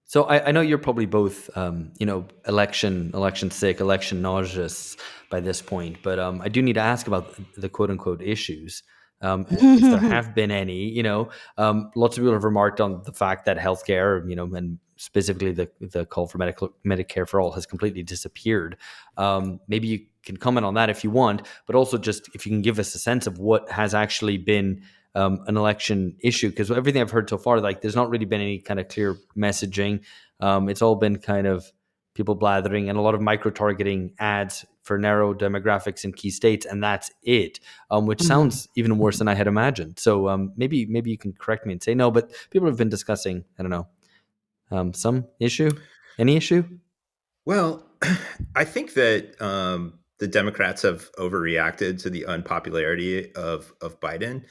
So I know you're probably both, election sick, election nauseous by this point, but I do need to ask about the quote unquote issues. If there have been any, lots of people have remarked on the fact that healthcare, and specifically the call for Medicare for all has completely disappeared. Maybe you can comment on that if you want, but also just if you can give us a sense of what has actually been an election issue, because everything I've heard so far, like there's not really been any kind of clear messaging. It's all been kind of people blathering and a lot of micro targeting ads for narrow demographics in key states, and that's it. Which sounds even worse than I had imagined. So maybe you can correct me and say no, but people have been discussing, I don't know, some issue, any issue. Well, I think that the Democrats have overreacted to the unpopularity of Biden,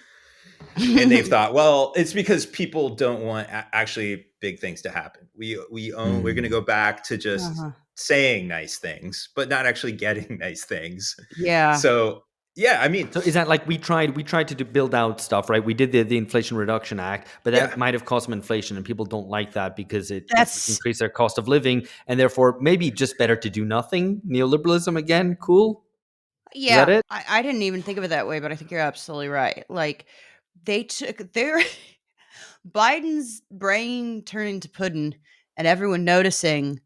and they've thought, well, it's because people don't want actually big things to happen. We're going to go back to just Uh-huh. saying nice things, but not actually getting nice things. Yeah. So yeah, I mean, So is that like we tried to build out stuff, right? We did the Inflation Reduction Act, but that yeah, might have caused some inflation, and people don't like that because it That's increased their cost of living, and therefore maybe just better to do nothing. Neoliberalism again, cool. Is that yeah. it? I didn't even think of it that way, but I think you're absolutely right. Like they took their Biden's brain turning to pudding and everyone noticing.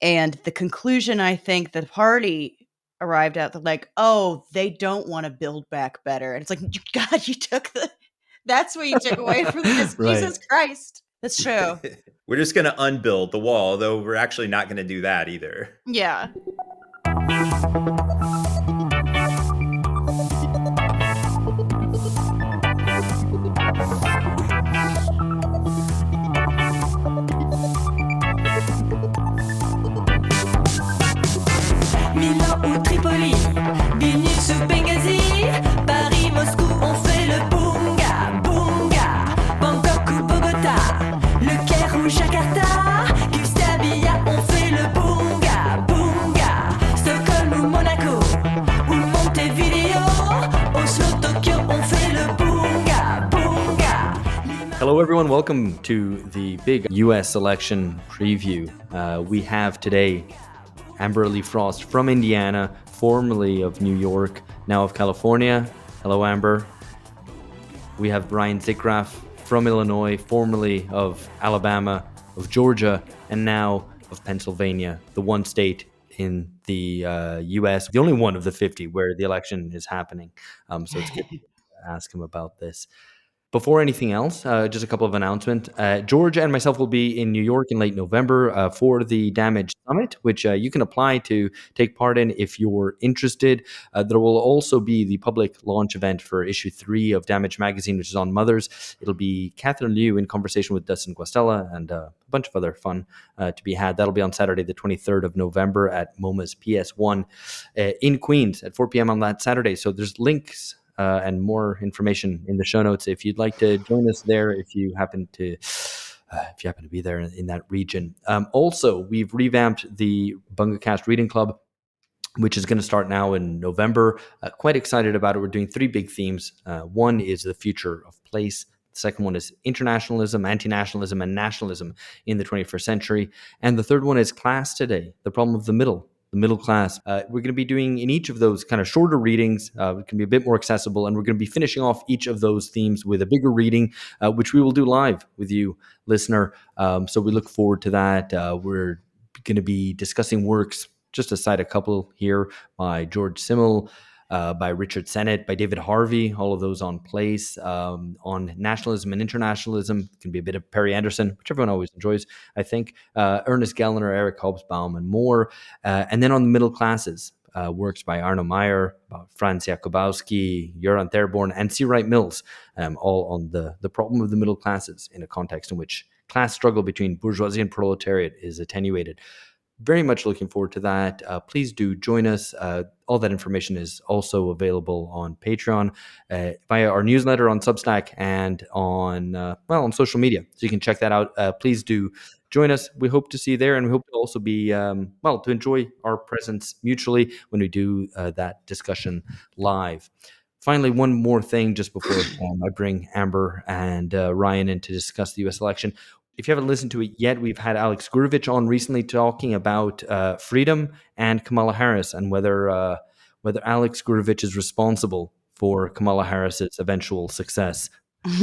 And the conclusion I think the party arrived at, that like, oh, they don't want to build back better. And it's like, God, you took that's what you took away from this. Right. Jesus Christ. That's true. we're just going to unbuild the wall, though we're actually not going to do that either. Yeah. Milan ou Tripoli, Vilnius ou Benghazi, Paris, Moscou, on fait le bunga, bunga, Bangkok ou Bogota, Le Caire ou Jakarta, Gustavia, on fait le bunga, bunga, Stockholm ou Monaco, ou Montevideo, Oslo, Tokyo, on fait le bunga, bunga. Hello, everyone. Welcome to the big U.S. election preview. We have today Amber Lee Frost from Indiana, formerly of New York, now of California. Hello, Amber. We have Ryan Zickgraf from Illinois, formerly of Alabama, of Georgia, and now of Pennsylvania, the one state in the U.S., the only one of the 50 where the election is happening. So it's good to ask him about this. Before anything else, just a couple of announcements. George and myself will be in New York in late November for the Damage Summit, which you can apply to take part in if you're interested. There will also be the public launch event for issue 3 of Damage Magazine, which is on mothers. It'll be Catherine Liu in conversation with Dustin Guastella and a bunch of other fun to be had. That'll be on Saturday, the 23rd of November at MoMA's PS1 in Queens at 4 p.m. on that Saturday. So there's links and more information in the show notes if you'd like to join us there. If you happen to be there in that region. Also, we've revamped the BungaCast Reading Club, which is going to start now in November. Quite excited about it. We're doing 3 big themes. One is the future of place. The second one is internationalism, anti-nationalism, and nationalism in the 21st century. And the third one is class today, the problem of the middle class. We're going to be doing in each of those kind of shorter readings. It can be a bit more accessible, and we're going to be finishing off each of those themes with a bigger reading, which we will do live with you, listener. So we look forward to that. We're going to be discussing works, just to cite a couple here, by George Simmel, by Richard Sennett, by David Harvey, all of those on place. On nationalism and internationalism, it can be a bit of Perry Anderson, which everyone always enjoys, I think. Ernest Gellner, Eric Hobsbawm, and more. And then on the middle classes, works by Arno Meyer, Franz Jakubowski, Göran Therborn, and C. Wright Mills, all on the problem of the middle classes in a context in which class struggle between bourgeoisie and proletariat is attenuated. Very much looking forward to that. Please do join us. All that information is also available on Patreon, via our newsletter, on Substack, and on social media. So you can check that out. Please do join us. We hope to see you there, and we hope to also be to enjoy our presence mutually when we do that discussion live. Finally, one more thing just before I bring Amber and Ryan in to discuss the U.S. election. if you haven't listened to it yet, we've had Alex Gurevich on recently talking about freedom and Kamala Harris, and whether Alex Gurevich is responsible for Kamala Harris's eventual success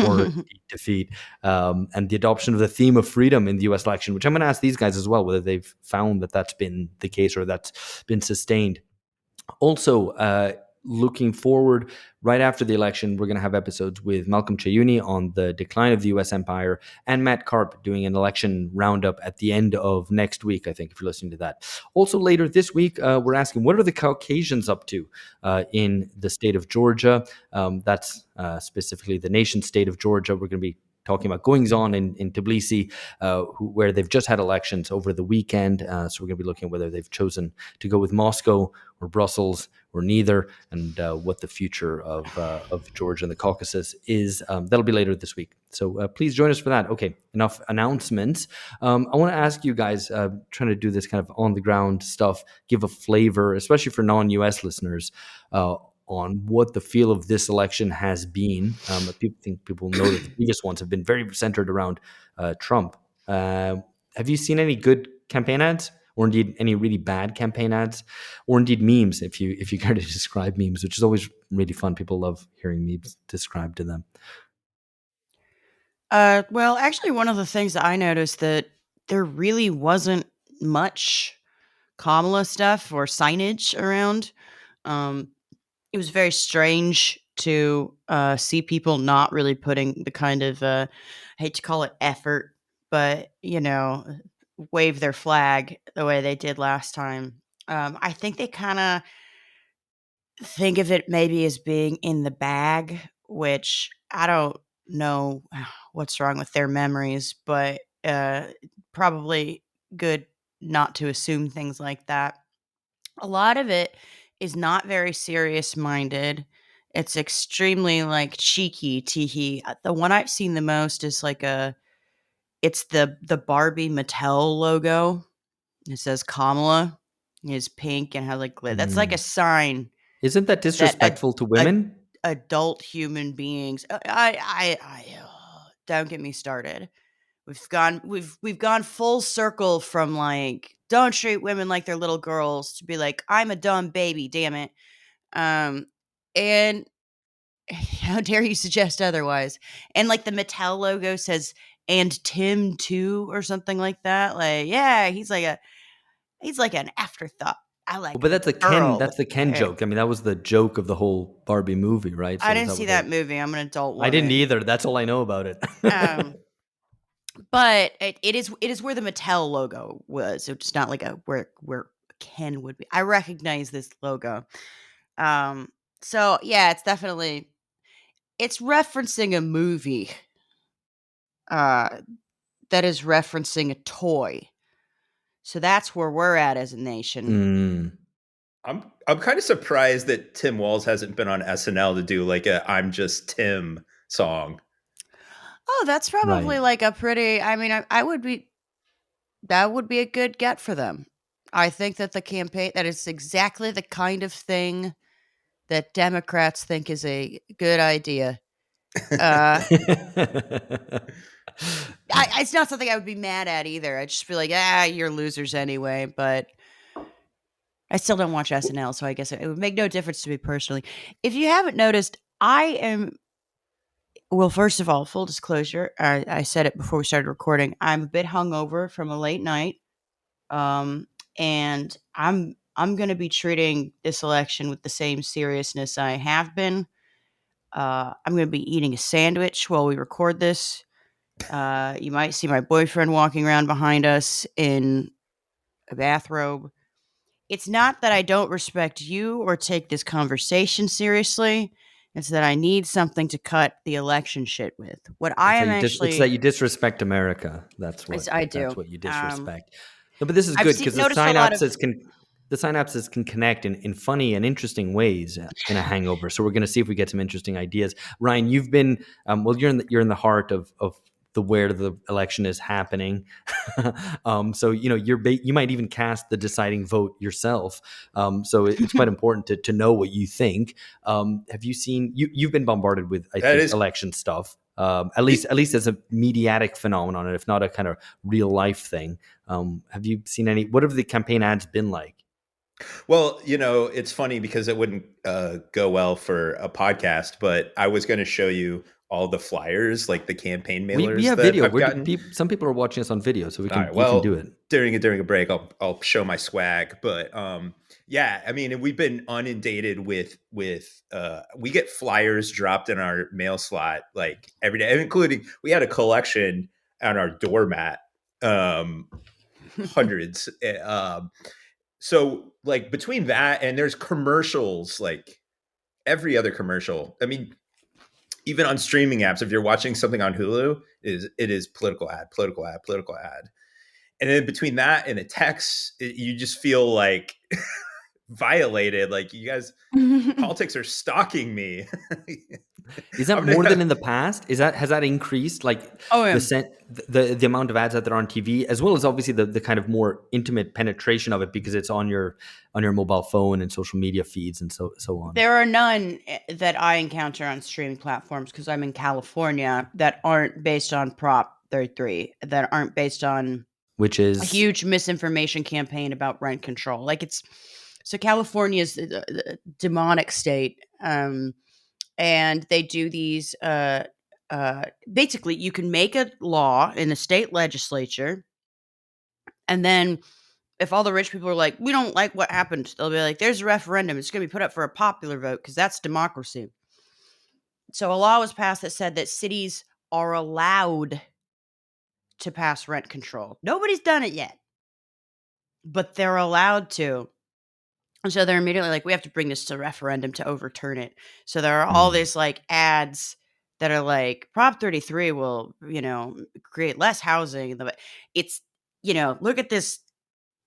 or defeat, and the adoption of the theme of freedom in the U.S. election, which I'm going to ask these guys as well, whether they've found that that's been the case or that's been sustained. Also, looking forward, right after the election, we're going to have episodes with Malcolm Chayuni on the decline of the U.S. empire, and Matt Karp doing an election roundup at the end of next week, I think, if you're listening to that. Also, later this week, we're asking, what are the Caucasians up to in the state of Georgia? That's specifically the nation state of Georgia. We're going to be talking about goings on in Tbilisi, where they've just had elections over the weekend. So we're going to be looking at whether they've chosen to go with Moscow or Brussels or neither, and what the future of Georgia and the Caucasus is. That'll be later this week. So please join us for that. Okay, enough announcements. I want to ask you guys, trying to do this kind of on the ground stuff, give a flavor, especially for non-US listeners, on what the feel of this election has been. People know that the previous ones have been very centered around Trump. Have you seen any good campaign ads, or indeed any really bad campaign ads, or indeed memes? If you care to describe memes, which is always really fun. People love hearing memes described to them. Well, actually, one of the things that I noticed that there really wasn't much Kamala stuff or signage around. It was very strange to see people not really putting the kind of, I hate to call it effort, but, wave their flag the way they did last time. I think they kind of think of it maybe as being in the bag, which I don't know what's wrong with their memories, but probably good not to assume things like that. A lot of it is not very serious minded. It's extremely like cheeky, teehee. The one I've seen the most is it's the Barbie Mattel logo. It says Kamala. It's pink and has like that's like a sign Isn't that disrespectful to women? Adult human beings. I don't get me started. We've gone full circle from like, don't treat women like they're little girls, to be like, I'm a dumb baby, damn it. And how dare you suggest otherwise? And like the Mattel logo says, and Tim too, or something like that. Like, yeah, he's like an afterthought. I like, but that's the Ken joke. I mean, that was the joke of the whole Barbie movie, right? So I didn't see that movie. I'm an adult woman. I didn't either. That's all I know about it. But it is where the Mattel logo was. It's not like where Ken would be. I recognize this logo. So yeah, it's referencing a movie that is referencing a toy. So that's where we're at as a nation. I'm kind of surprised that Tim Walz hasn't been on SNL to do like a "I'm Just Tim" song. Oh, that's probably like a pretty. I mean, that would be a good get for them. I think that the campaign, that is exactly the kind of thing that Democrats think is a good idea. It's not something I would be mad at either. I'd just be like, you're losers anyway. But I still don't watch SNL, so I guess it would make no difference to me personally. If you haven't noticed, well, first of all, full disclosure, I said it before we started recording. I'm a bit hungover from a late night, and I'm going to be treating this election with the same seriousness I have been. I'm going to be eating a sandwich while we record this. You might see my boyfriend walking around behind us in a bathrobe. It's not that I don't respect you or take this conversation seriously. It's that I need something to cut the election shit with. It's that you disrespect America. That's what I do. That's what you disrespect. No, but this is good because the synapses can connect in funny and interesting ways in a hangover. So we're going to see if we get some interesting ideas. Ryan, you've been you're in the heart of where the election is happening. So you might even cast the deciding vote yourself. So it's quite important to know what you think. Have you seen? You've been bombarded with election stuff. at least as a mediatic phenomenon, if not a kind of real life thing. Have you seen any? What have the campaign ads been like? Well, it's funny because it wouldn't go well for a podcast, but I was going to show you all the flyers, like the campaign We mailers have that video. I've gotten. Some people are watching us on video, so All right. you can do Well, it. during a break, I'll show my swag. But yeah, I mean, we've been inundated with we get flyers dropped in our mail slot like every day, including we had a collection on our doormat, hundreds. So like between that and there's commercials, like every other commercial. I mean, even on streaming apps, if you're watching something on Hulu, it is political ad, political ad, political ad. And then between that and the text, you just feel like violated. Like, you guys, politics are stalking me. Is that more than in the past? Has that increased? Like the amount of ads that are on TV, as well as obviously the kind of more intimate penetration of it because it's on your mobile phone and social media feeds and so on. There are none that I encounter on streaming platforms because I'm in California that aren't based on Prop 33, that aren't based on which is a huge misinformation campaign about rent control. Like so California's a demonic state. And they do these, basically you can make a law in the state legislature. And then if all the rich people are like, we don't like what happened, they'll be like, there's a referendum. It's going to be put up for a popular vote because that's democracy. So a law was passed that said that cities are allowed to pass rent control. Nobody's done it yet, but they're allowed to. And so they're immediately like, we have to bring this to referendum to overturn it. So there are all these like ads that are like, Prop 33 will, create less housing. It's, look at this,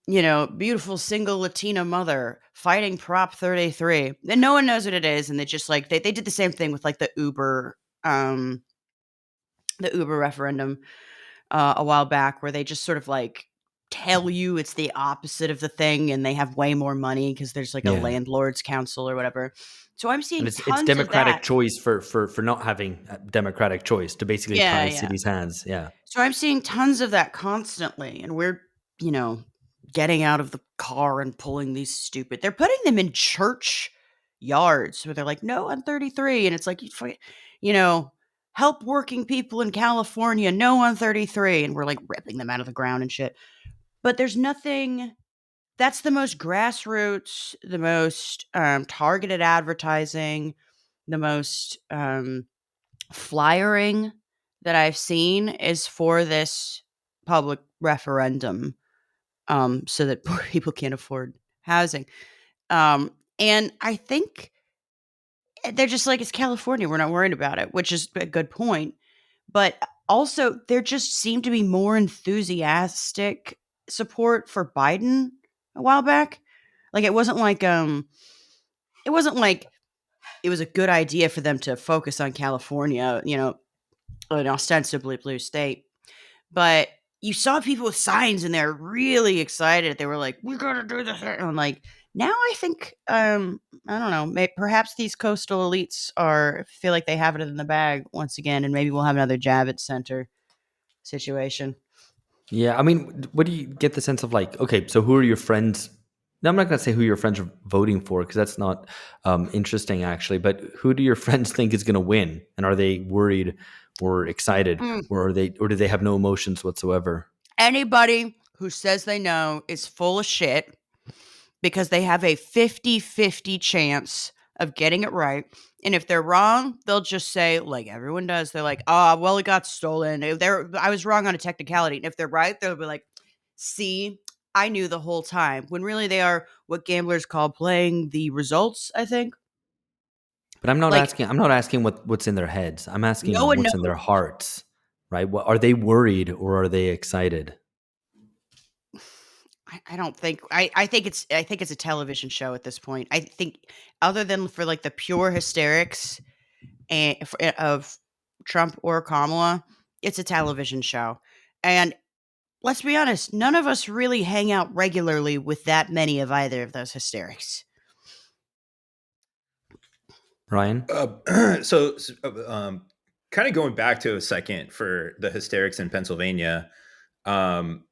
beautiful single Latina mother fighting Prop 33. And no one knows what it is. And they just like, they did the same thing with like the Uber referendum a while back, where they just sort of like tell you it's the opposite of the thing and they have way more money because there's like a landlord's council or whatever. So I'm seeing it's of democratic that. choice for not having a democratic choice to basically tie cities' hands. Yeah. So I'm seeing tons of that constantly, and we're, getting out of the car and pulling these stupid. They're putting them in church yards where they're like, no on 33, and it's like, help working people in California, no on 33, and we're like ripping them out of the ground and shit. But there's nothing. That's the most grassroots, the most targeted advertising, the most flyering that I've seen is for this public referendum, so that poor people can't afford housing. And I think they're just like, it's California, we're not worried about it, which is a good point. But also, there just seemed to be more enthusiastic support for Biden a while back. Like it wasn't like it was a good idea for them to focus on California, an ostensibly blue state. But you saw people with signs and they're really excited. They were like, "We gotta do this." And I'm like, now I think I don't know, perhaps these coastal elites feel like they have it in the bag once again, and maybe we'll have another Javits Center situation. Yeah, I mean, what do you get the sense of like, okay, so who are your friends? No, I'm not going to say who your friends are voting for because that's not interesting actually, but who do your friends think is going to win? And are they worried or excited or do they have no emotions whatsoever? Anybody who says they know is full of shit because they have a 50-50 chance of getting it right. And if they're wrong, they'll just say, like everyone does, they're like, well, it got stolen. I was wrong on a technicality. And if they're right, they'll be like, see, I knew the whole time. When really they are what gamblers call playing the results, I think. But I'm not asking what's in their heads. I'm asking what's in their hearts, right? Are they worried or are they excited? I don't think I think it's a television show at this point. I think other than for like the pure hysterics of Trump or Kamala, it's a television show. And let's be honest, none of us really hang out regularly with that many of either of those hysterics. Ryan? kind of going back to a second for the hysterics in Pennsylvania. Um,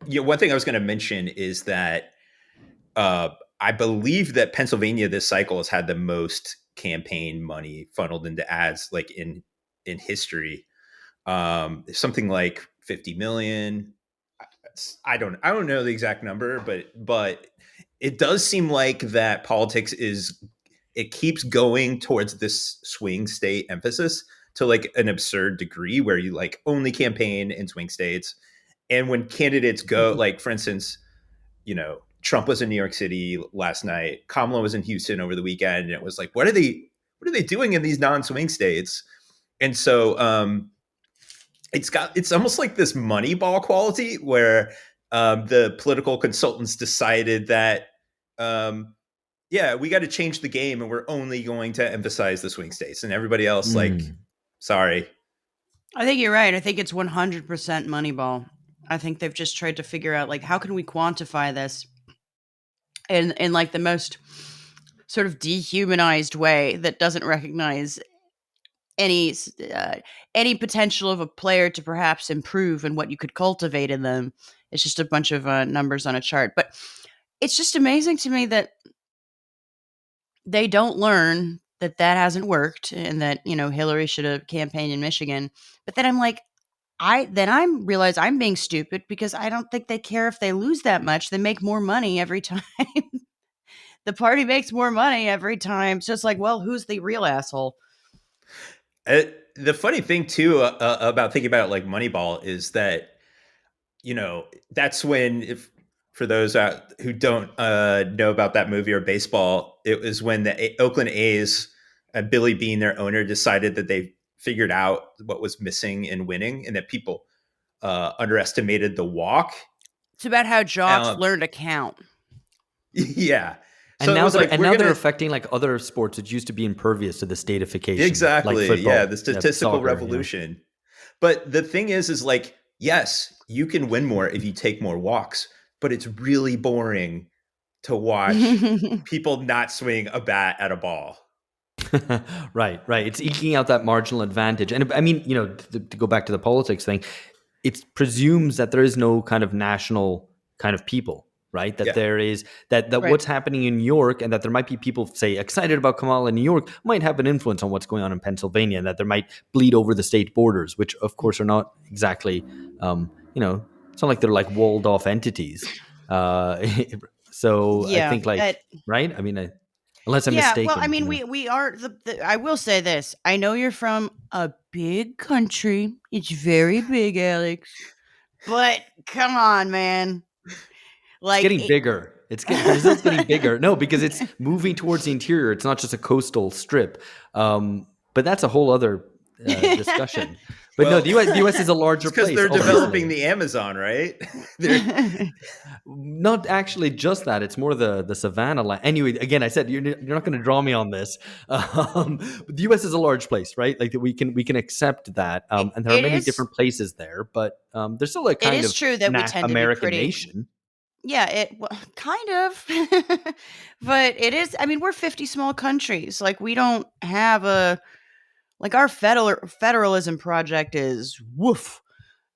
one thing I was going to mention is that I believe that Pennsylvania this cycle has had the most campaign money funneled into ads like in history. Something like 50 million. I don't know the exact number, but it does seem like that politics it keeps going towards this swing state emphasis to like an absurd degree where you like only campaign in swing states. And when candidates go, like for instance, Trump was in New York City last night, Kamala was in Houston over the weekend, and it was like, what are they doing in these non-swing states? And so it's almost like this Moneyball quality where the political consultants decided that yeah, we got to change the game and we're only going to emphasize the swing states, and everybody else like, sorry. I think you're right. I think it's 100% Moneyball. I think they've just tried to figure out like how can we quantify this in like the most sort of dehumanized way that doesn't recognize any potential of a player to perhaps improve and what you could cultivate in them. It's just a bunch of numbers on a chart. But it's just amazing to me that they don't learn that hasn't worked and that, Hillary should have campaigned in Michigan. But then I'm like, I realize I'm being stupid because I don't think they care if they lose that much. They make more money every time. The party makes more money every time. So it's like, well, who's the real asshole? The funny thing too about thinking about it like Moneyball is that that's when, if for those who don't know about that movie or baseball, it was when the Oakland A's, Billy Beane, their owner, decided that they figured out what was missing in winning and that people underestimated the walk. It's about how jocks learn to count. Yeah. And so now, they're affecting like other sports which used to be impervious to the statification. Exactly. Like football, yeah, the statistical revolution. Yeah. But the thing is like, yes, you can win more if you take more walks, but it's really boring to watch people not swing a bat at a ball. Right. It's eking out that marginal advantage. And I mean, to go back to the politics thing, it presumes that there is no kind of national kind of people, right? That there is that right. What's happening in New York, and that there might be people, say, excited about Kamala in New York, might have an influence on what's going on in Pennsylvania, and that there might bleed over the state borders, which of course are not exactly, it's not like they're like walled off entities. So I think right? I mean, unless I'm mistaken. Well, I mean, we are I will say this. I know you're from a big country. It's very big, Alex. But come on, man. Like it's getting bigger. Brazil's getting bigger. No, because it's moving towards the interior. It's not just a coastal strip. But that's a whole other discussion. But no, the U.S. is a larger place. Because they're developing the Amazon, right? Not actually just that. It's more the savanna land. Anyway, again, I said you're not going to draw me on this. But the U.S. is a large place, right? Like we can accept that. And there are many different places there, but there's still a kind of true that we tend American to be pretty, nation. Yeah, kind of. But it is. I mean, we're 50 small countries. Like we don't have our federalism project is woof.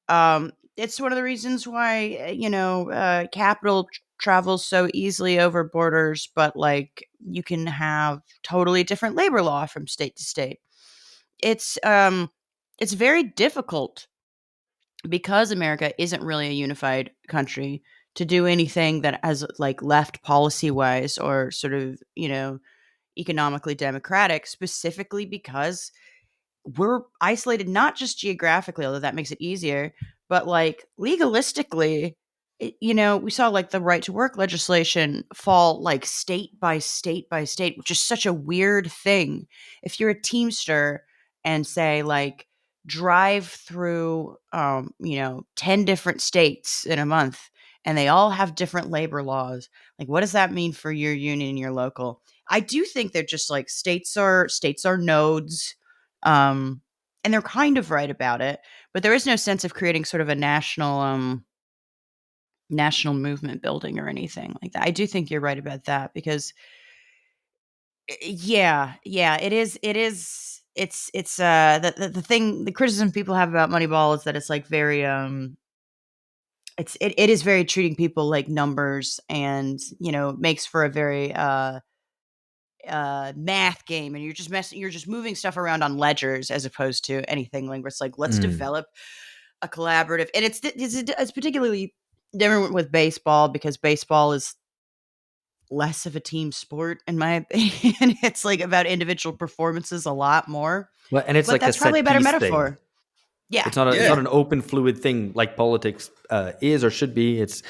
It's one of the reasons why capital travels so easily over borders, but like you can have totally different labor law from state to state. It's very difficult because America isn't really a unified country to do anything that has like left policy wise or sort of economically democratic, specifically because we're isolated, not just geographically, although that makes it easier, but like legalistically, we saw like the right to work legislation fall like state by state by state, which is such a weird thing. If you're a Teamster and say like drive through, 10 different states in a month and they all have different labor laws, like what does that mean for your union and your local? I do think they're just like states are nodes. And they're kind of right about it, but there is no sense of creating sort of a national movement building or anything like that. I do think you're right about that because it is the thing, the criticism people have about Moneyball is that it's like very it is very treating people like numbers, and makes for a very math game, and you're just moving stuff around on ledgers as opposed to anything like where it's like, let's develop a collaborative. And it's particularly different with baseball, because baseball is less of a team sport, in my opinion. It's like about individual performances a lot more. Well, and it's But like that's a probably a set better piece metaphor. thing. Yeah. It's not an open, fluid thing like politics is or should be. It's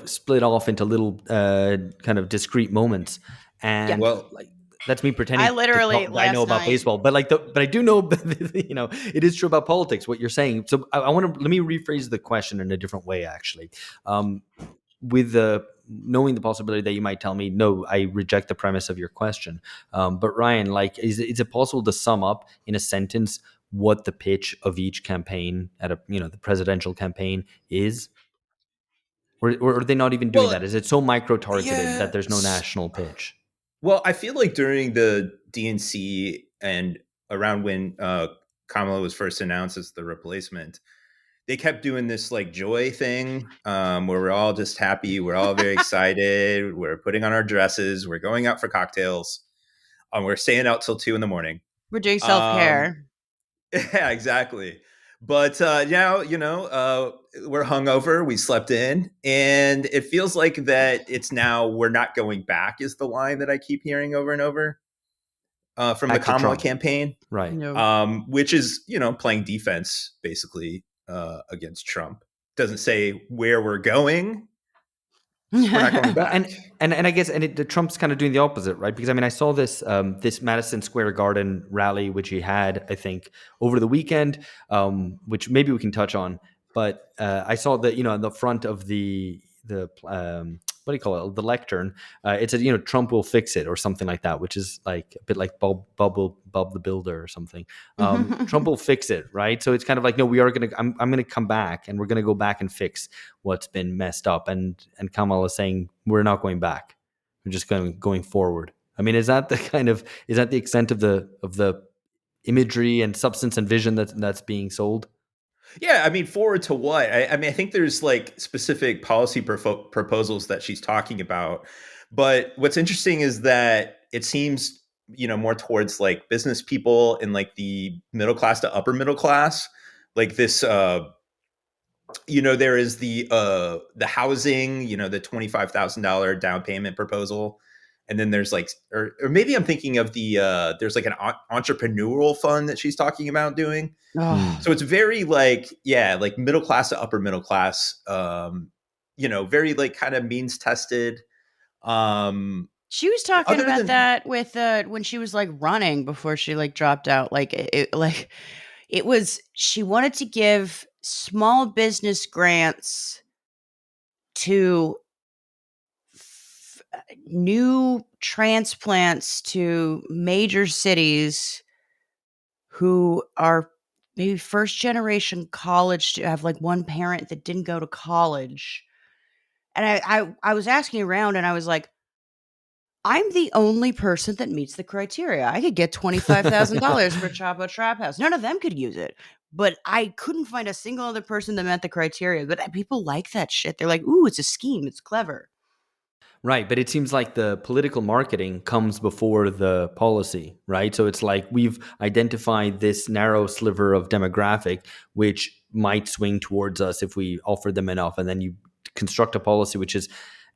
split off into little kind of discrete moments, and Well, like that's me pretending I literally that I know last about night. baseball, but but I do know, it is true about politics. What you're saying. So I want to let me rephrase the question in a different way, actually. With knowing the possibility that you might tell me, no, I reject the premise of your question. But Ryan, like, is it possible to sum up in a sentence what the pitch of each campaign at the presidential campaign is? Or are they not even doing well, that? Is it so micro targeted yeah. that there's no national pitch? Well, I feel like during the DNC and around when Kamala was first announced as the replacement, they kept doing this like joy thing where we're all just happy. We're all very excited. We're putting on our dresses. We're going out for cocktails. We're staying out till 2 a.m. We're doing self-care. Yeah, exactly. But now, we're hungover. We slept in, and it feels like that. It's now we're not going back is the line that I keep hearing over and over from Back the to Kamala Trump. campaign, Right? No. which is playing defense basically against Trump. Doesn't say where we're going. We're not going Well, back. and I guess the Trump's kind of doing the opposite, right? Because I mean, I saw this Madison Square Garden rally, which he had, I think, over the weekend, which maybe we can touch on. But I saw that in the front of the what do you call it? The lectern. It said, Trump will fix it or something like that, which is like a bit like Bob the Builder or something. Trump will fix it, right? So it's kind of like, no, we are gonna. I'm gonna come back, and we're gonna go back and fix what's been messed up. And Kamala is saying we're not going back. We're just going forward. I mean, is that the extent of the imagery and substance and vision that's being sold? Yeah, I mean, forward to what? I mean, I think there's like specific policy proposals that she's talking about. But what's interesting is that it seems, more towards like business people and like the middle class to upper middle class. Like this, there is the housing, the $25,000 down payment proposal. And then there's like, or maybe I'm thinking of there's like an entrepreneurial fund that she's talking about doing. Oh. So it's very like, like middle class to upper middle class, very like kind of means tested. She was talking Other about than that with when she was like running before she like dropped out. Like it was, she wanted to give small business grants to new transplants to major cities who are maybe first generation college, to have like one parent that didn't go to college. And I was asking around, and I was like, I'm the only person that meets the criteria. I could get $25,000 for Chapo Trap House. None of them could use it. But I couldn't find a single other person that met the criteria. But people like that shit. They're like, ooh, it's a scheme. It's clever. Right, but it seems like the political marketing comes before the policy, right? So it's like we've identified this narrow sliver of demographic which might swing towards us if we offer them enough, and then you construct a policy which is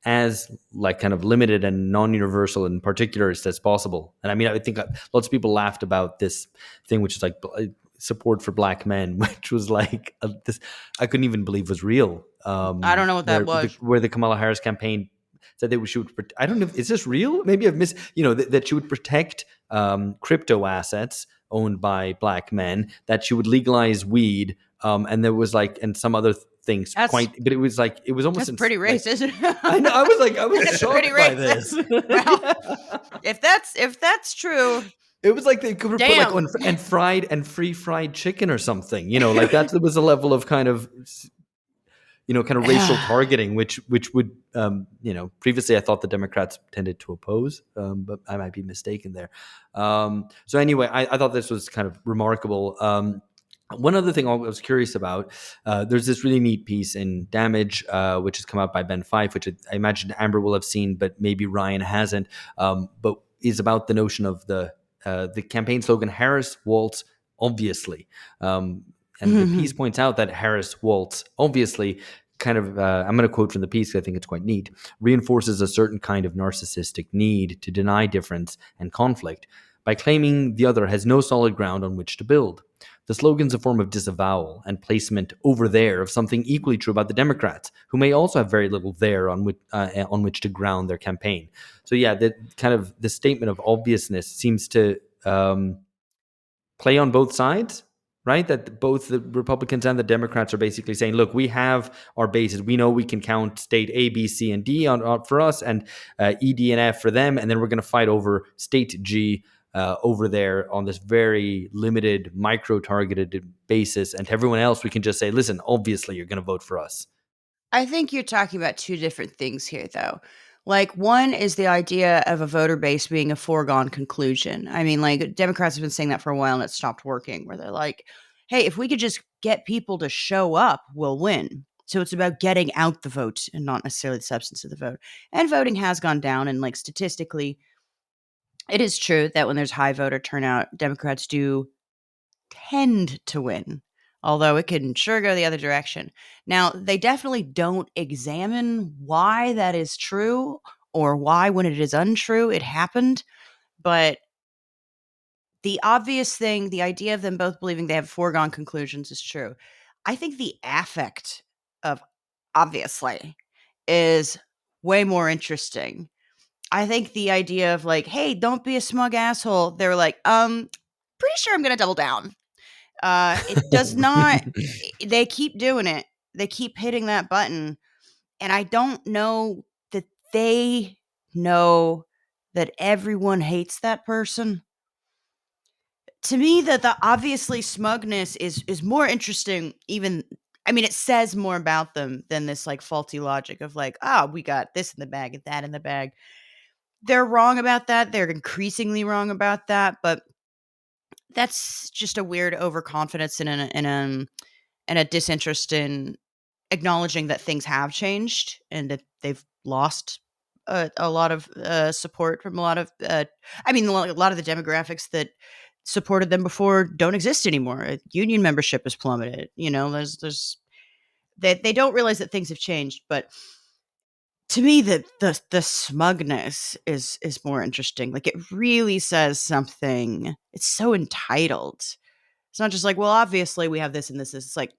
as like kind of limited and non-universal and particularist as possible. And I mean, I think lots of people laughed about this thing, which is like support for black men, which was like this I couldn't even believe was real. I don't know what that was. Where the Kamala Harris campaign said that she would. I don't know. Is this real? Maybe I've missed. That she would protect crypto assets owned by black men. That she would legalize weed. And there was like, and some other things. But it was like, it was almost. That's pretty racist. I know. I was shocked by this. Well, if that's true. It was like they could have put like and fried and free fried chicken or something. Like that was a level of kind of. kind of racial targeting, which would, previously I thought the Democrats tended to oppose, but I might be mistaken there. So anyway, I thought this was kind of remarkable. One other thing I was curious about, there's this really neat piece in Damage, which has come out by Ben Fife, which I imagine Amber will have seen, but maybe Ryan hasn't, but is about the notion of the campaign slogan, Harris Waltz, obviously. And the piece points out that Harris Waltz, obviously, kind of, I'm going to quote from the piece because I think it's quite neat, reinforces a certain kind of narcissistic need to deny difference and conflict by claiming the other has no solid ground on which to build. The slogan's a form of disavowal and placement over there of something equally true about the Democrats, who may also have very little there on which to ground their campaign. So yeah, the statement of obviousness seems to play on both sides, right? That both the Republicans and the Democrats are basically saying, look, we have our bases. We know we can count state A, B, C, and D on for us, and E, D, and F for them. And then we're going to fight over state G over there on this very limited, micro-targeted basis. And to everyone else, we can just say, listen, obviously you're going to vote for us. I think you're talking about two different things here, though. Like, one is the idea of a voter base being a foregone conclusion. I mean, like, Democrats have been saying that for a while and it stopped working, where they're like, hey, if we could just get people to show up, we'll win. So it's about getting out the vote and not necessarily the substance of the vote. And voting has gone down. And, like, statistically, it is true that when there's high voter turnout, Democrats do tend to win, although it can sure go the other direction. Now, they definitely don't examine why that is true or why, when it is untrue, it happened. But the obvious thing, the idea of them both believing they have foregone conclusions is true. I think the affect of obviously is way more interesting. I think the idea of like, hey, don't be a smug asshole. They're like, pretty sure I'm going to double down. It does not, they keep doing it. They keep hitting that button. And I don't know that they know that everyone hates that person. To me, that the obviously smugness is more interesting. Even, I mean, it says more about them than this like faulty logic of like, oh, we got this in the bag and that in the bag. They're wrong about that. They're increasingly wrong about that. But that's just a weird overconfidence and a disinterest in acknowledging that things have changed and that they've lost a lot of support from a lot of, a lot of the demographics that supported them before don't exist anymore. Union membership has plummeted. You know, they don't realize that things have changed. But to me, the smugness is more interesting. Like, it really says something. It's so entitled. It's not just like, well, obviously we have this and this. It's like,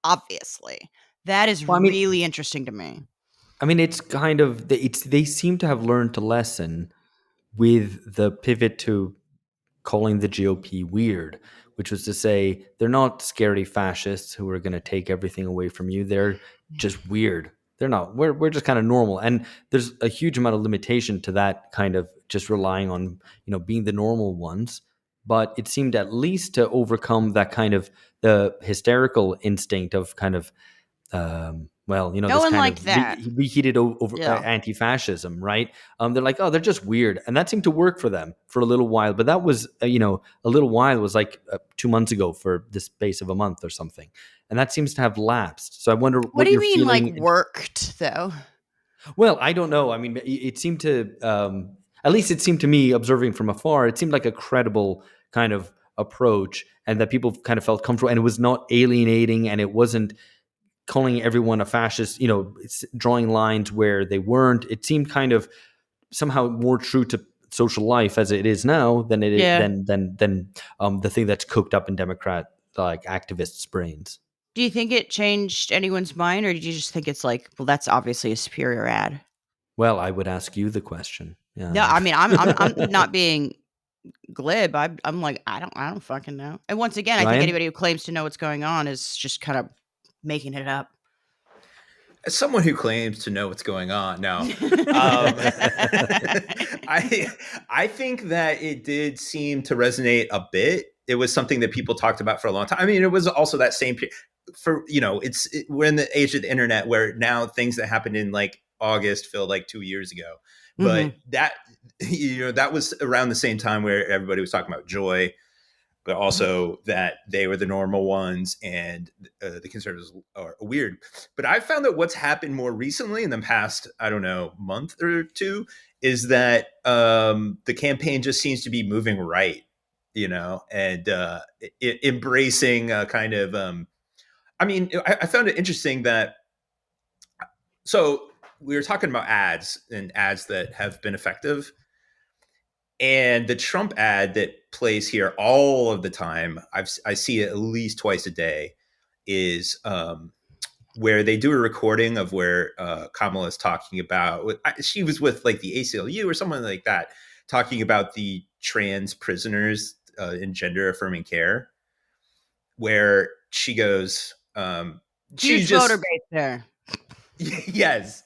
obviously. That is really interesting to me. I mean, it's kind of, they seem to have learned a lesson with the pivot to calling the GOP weird, which was to say they're not scary fascists who are going to take everything away from you. They're just weird. They're not. We're just kind of normal, and there's a huge amount of limitation to that kind of just relying on being the normal ones. But it seemed at least to overcome that kind of the hysterical instinct of kind of no this one kind liked of that. reheated over Yeah. anti-fascism, right? They're like, oh, they're just weird, and that seemed to work for them for a little while. But that was, a little while was like 2 months ago for the space of a month or something, and that seems to have lapsed. So I wonder What do you you're mean, feeling. like, worked though? Well, I don't know. I mean, it seemed to, at least it seemed to me, observing from afar, it seemed like a credible kind of approach, and that people kind of felt comfortable, and it was not alienating, and it wasn't calling everyone a fascist, it's drawing lines where they weren't. It seemed kind of somehow more true to social life as it is now than it is, Yeah. than the thing that's cooked up in Democrat like activists' brains. Do you think it changed anyone's mind, or did you just think it's like, well, that's obviously a superior ad? Well, I would ask you the question. No, I mean, I'm not being glib. I'm like, I don't fucking know. And once again, I think Ryan? anybody who claims to know what's going on is just kind of making it up. As someone who claims to know what's going on, no, I think that it did seem to resonate a bit. It was something that people talked about for a long time. I mean, it was also that same period. we're in the age of the internet where now things that happened in like August feel like 2 years ago. But that was around the same time where everybody was talking about joy, but also that they were the normal ones and the conservatives are weird. But I found that what's happened more recently in the past, I don't know, month or two, is that the campaign just seems to be moving right, and embracing kind of. I found it interesting that. So we were talking about ads and ads that have been effective. And the Trump ad that plays here all of the time, I see it at least twice a day, is where they do a recording of where Kamala is talking about, she was with like the ACLU or someone like that, talking about the trans prisoners in gender affirming care, where she goes, Huge voter base there. Yes.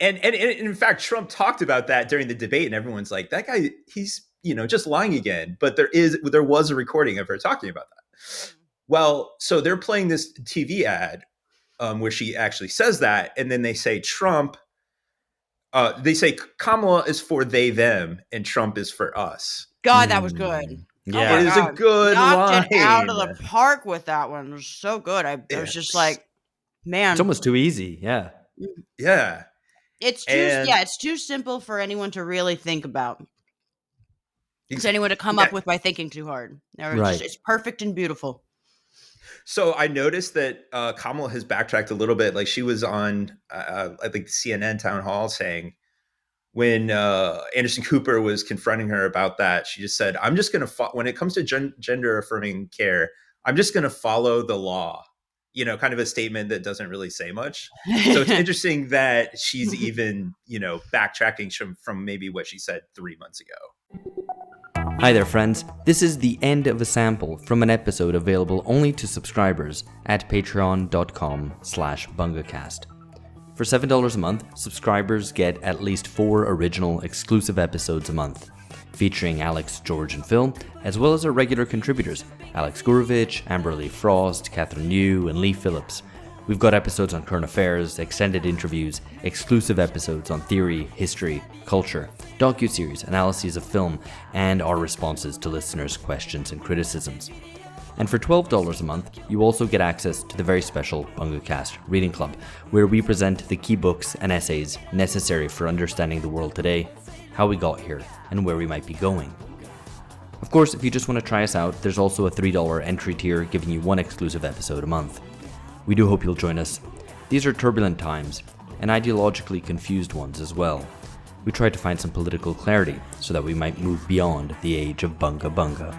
And in fact, Trump talked about that during the debate, and everyone's like, that guy, he's, just lying again. But there was a recording of her talking about that. Well, so they're playing this TV ad where she actually says that. And then they say they say Kamala is for they, them, and Trump is for us. God, that was good. Yeah. It is a good line. Knocked it out of the park with that one. It was so good. I was just like, man. It's almost too easy. Yeah. Yeah. It's too simple for anyone to really think about. It's anyone to come up with by thinking too hard. It's perfect and beautiful. So I noticed that Kamala has backtracked a little bit. Like she was on, I think, CNN town hall saying when Anderson Cooper was confronting her about that, she just said, I'm just going to, when it comes to gender affirming care, I'm just going to follow the law. Kind of a statement that doesn't really say much. So it's interesting that she's even, backtracking from maybe what she said 3 months ago. Hi there, friends. This is the end of a sample from an episode available only to subscribers at patreon.com/bungacast. For $7 a month, subscribers get at least 4 original exclusive episodes a month, featuring Alex, George, and Phil, as well as our regular contributors, Alex Gurovich, Amberly Frost, Catherine New, and Lee Phillips. We've got episodes on current affairs, extended interviews, exclusive episodes on theory, history, culture, docuseries, analyses of film, and our responses to listeners' questions and criticisms. And for $12 a month, you also get access to the very special BungaCast Reading Club, where we present the key books and essays necessary for understanding the world today, how we got here, and where we might be going. Of course, if you just want to try us out, there's also a $3 entry tier giving you 1 exclusive episode a month. We do hope you'll join us. These are turbulent times, and ideologically confused ones as well. We try to find some political clarity so that we might move beyond the age of bunga bunga.